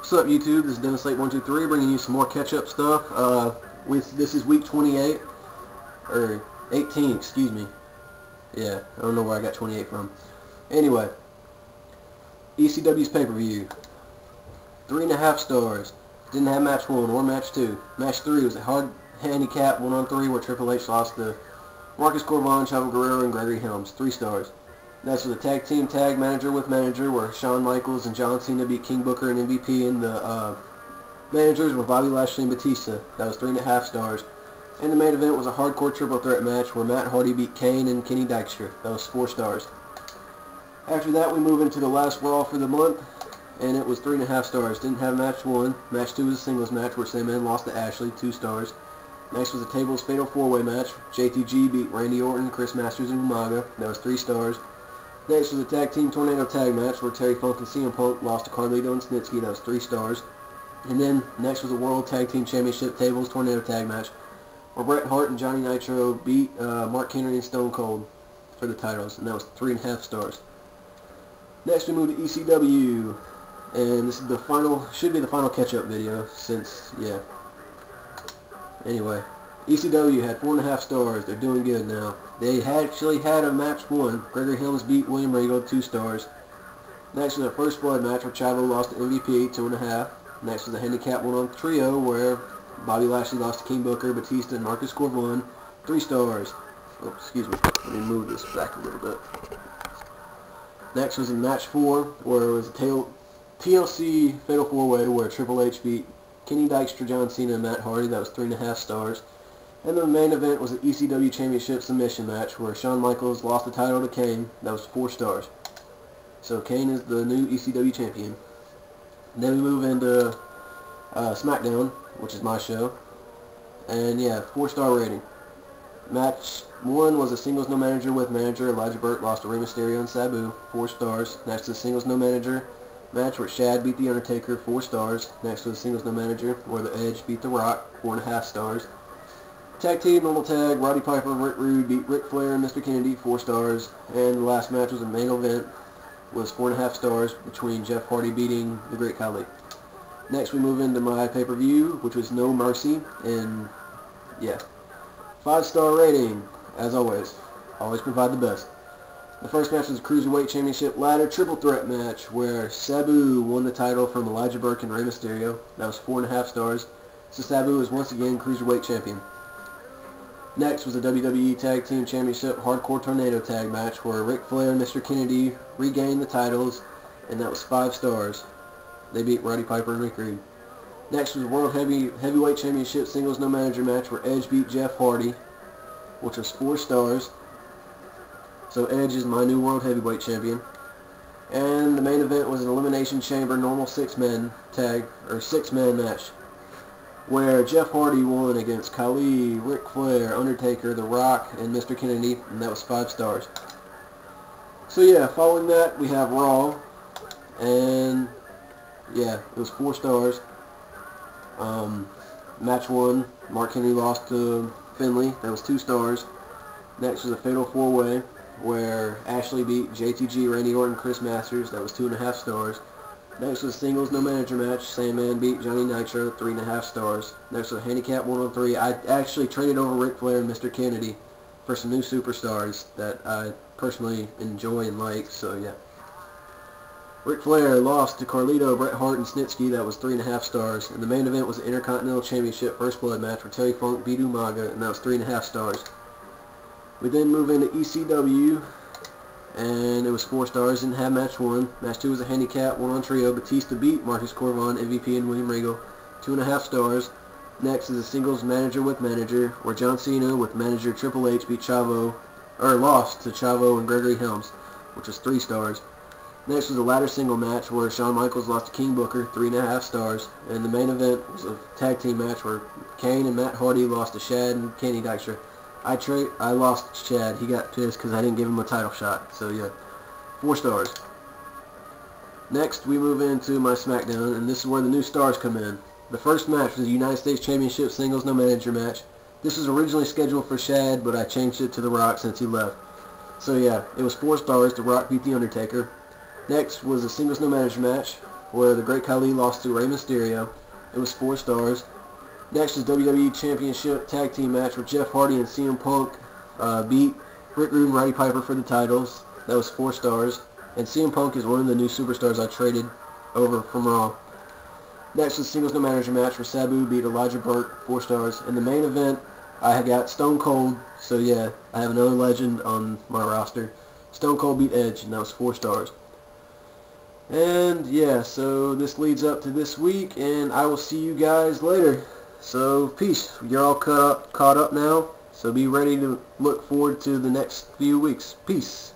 What's up, YouTube? This is Dennis8123 bringing you some more catch-up stuff. This is week 28, or 18, excuse me. Yeah, I don't know where I got 28 from. Anyway, ECW's pay-per-view. 3.5 stars. Didn't have match 1 or match 2. Match 3 was a hard handicap 1-on-3 where Triple H lost to Marcus Corvon, Chavo Guerrero, and Gregory Helms. 3 stars. Next was a tag team tag manager with manager where Shawn Michaels and John Cena beat King Booker and MVP, and the managers were Bobby Lashley and Batista. That was 3.5 stars. And the main event was a hardcore triple threat match where Matt Hardy beat Kane and Kenny Dykstra. That was 4 stars. After that, we move into the last Raw for the month, and it was 3.5 stars. Didn't have match 1. Match 2 was a singles match where Sandman lost to Ashley, 2 stars. Next was a tables fatal 4-way match. JTG beat Randy Orton, Chris Masters, and Umaga. That was 3 stars. Next was a tag team tornado tag match where Terry Funk and CM Punk lost to Carlito and Snitsky. That was 3 stars. And then next was a World Tag Team Championship tables tornado tag match where Bret Hart and Johnny Nitro beat Mark Henry and Stone Cold for the titles, and that was 3.5 stars. Next we move to ECW, and this is the final, should be the final catch-up video since, yeah. Anyway, ECW had 4.5 stars. They're doing good now. They actually had a match 1. Gregory Helms beat William Regal, 2 stars. Next was a first blood match where Chavo lost to MVP, 2.5. Next was a handicap 1-on trio where Bobby Lashley lost to King Booker, Batista, and Marcus Corvon, 3 stars. Oh, excuse me. Let me move this back a little bit. Next was in match 4 where it was a TLC Fatal 4-Way where Triple H beat Kenny Dykstra, John Cena, and Matt Hardy. That was 3.5 stars. And the main event was an ECW Championship submission match where Shawn Michaels lost the title to Kane. That was 4 stars. So Kane is the new ECW champion. And then we move into Smackdown, which is my show. And yeah, 4-star rating. Match 1 was a singles no manager with manager. Elijah Burke lost to Rey Mysterio and Sabu, 4 stars. Next was a singles no manager match where Shad beat The Undertaker, 4 stars. Next was a singles no manager where The Edge beat The Rock, 4.5 stars. Tag team, normal tag, Roddy Piper and Rick Rude beat Ric Flair and Mr. Kennedy, 4 stars. And the last match was a main event, was 4.5 stars between Jeff Hardy beating the Great Khali. Next we move into my pay-per-view, which was No Mercy, and yeah, 5-star rating, as always. Always provide the best. The first match was a Cruiserweight Championship ladder triple threat match where Sabu won the title from Elijah Burke and Rey Mysterio. That was 4.5 stars. So Sabu is once again Cruiserweight Champion. Next was a WWE Tag Team Championship Hardcore Tornado Tag match where Ric Flair and Mr. Kennedy regained the titles, and that was 5 stars. They beat Roddy Piper and Rick Rude. Next was a World Heavyweight Championship Singles No Manager match where Edge beat Jeff Hardy, which was 4 stars. So Edge is my new World Heavyweight Champion. And the main event was an Elimination Chamber normal 6-man tag, or 6-man match, where Jeff Hardy won against Khali, Ric Flair, Undertaker, The Rock, and Mr. Kennedy, and that was 5 stars. So yeah, following that we have Raw, and yeah, it was 4 stars. Match 1, Mark Henry lost to Finlay, that was 2 stars. Next was a Fatal 4-Way, where Ashley beat JTG, Randy Orton, Chris Masters, that was 2.5 stars. Next was a singles no manager match. Sandman beat Johnny Nitro, 3.5 stars. Next was a handicap 1-on-3. I actually traded over Ric Flair and Mr. Kennedy for some new superstars that I personally enjoy and like, so yeah. Ric Flair lost to Carlito, Bret Hart, and Snitsky. That was 3.5 stars. And the main event was an Intercontinental Championship First Blood match where Terry Funk beat Umaga, and that was 3.5 stars. We then move into ECW, and it was 4 stars. Didn't have match 1. Match 2 was a handicap 1-on trio. Batista beat Marcus Corvon, MVP, and William Regal, 2.5 stars. Next is a singles manager with manager, where John Cena with manager Triple H beat Chavo, or lost to Chavo and Gregory Helms, which was 3 stars. Next was a ladder single match where Shawn Michaels lost to King Booker, 3.5 stars. And the main event was a tag team match where Kane and Matt Hardy lost to Shad and Kenny Dykstra. I lost Chad. He got pissed because I didn't give him a title shot. So yeah, 4 stars. Next, we move into my Smackdown, and this is where the new stars come in. The first match was a United States Championship Singles No Manager match. This was originally scheduled for Shad, but I changed it to The Rock since he left. So yeah, it was 4 stars. The Rock beat The Undertaker. Next was a singles no manager match where the Great Khali lost to Rey Mysterio. It was 4 stars. Next is WWE Championship Tag Team match where Jeff Hardy and CM Punk beat Rick Rude and Roddy Piper for the titles. That was 4 stars. And CM Punk is one of the new superstars I traded over from Raw. Next is Singles No Manager match where Sabu beat Elijah Burke, 4 stars. In the main event, I had got Stone Cold, so yeah, I have another legend on my roster. Stone Cold beat Edge, and that was 4 stars. And yeah, so this leads up to this week, and I will see you guys later. So peace. You're all caught up now, so be ready to look forward to the next few weeks. Peace.